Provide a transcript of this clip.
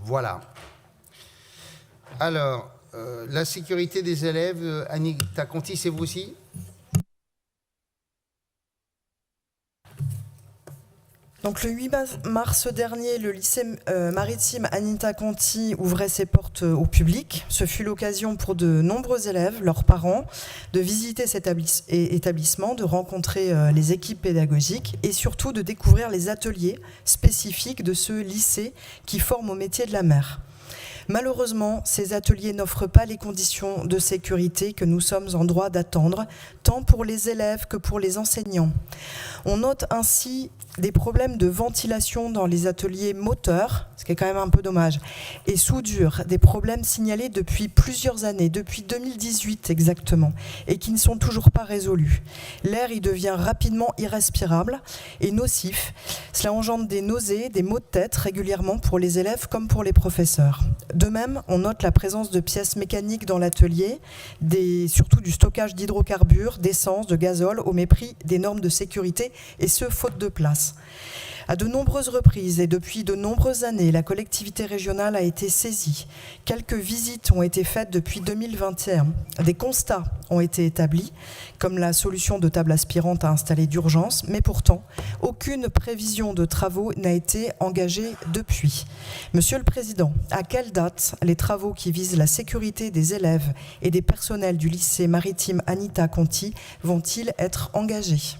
Voilà. Alors, la sécurité des élèves, Anita Conti, c'est vous aussi ? Donc le 8 mars dernier, le lycée maritime Anita Conti ouvrait ses portes au public. Ce fut l'occasion pour de nombreux élèves, leurs parents, de visiter cet établissement, de rencontrer les équipes pédagogiques et surtout de découvrir les ateliers spécifiques de ce lycée qui forme au métier de la mer. Malheureusement, ces ateliers n'offrent pas les conditions de sécurité que nous sommes en droit d'attendre, tant pour les élèves que pour les enseignants. On note ainsi des problèmes de ventilation dans les ateliers moteurs, ce qui est quand même un peu dommage, et soudure, des problèmes signalés depuis plusieurs années, depuis 2018 exactement, et qui ne sont toujours pas résolus. L'air y devient rapidement irrespirable et nocif. Cela engendre des nausées, des maux de tête régulièrement pour les élèves comme pour les professeurs. De même, on note la présence de pièces mécaniques dans l'atelier, surtout du stockage d'hydrocarbures, d'essence, de gazole, au mépris des normes de sécurité, et ce, faute de place. À de nombreuses reprises et depuis de nombreuses années, la collectivité régionale a été saisie. Quelques visites ont été faites depuis 2021. Des constats ont été établis, comme la solution de table aspirante à installer d'urgence, mais pourtant, aucune prévision de travaux n'a été engagée depuis. Monsieur le Président, à quelle date les travaux qui visent la sécurité des élèves et des personnels du lycée maritime Anita Conti vont-ils être engagés ?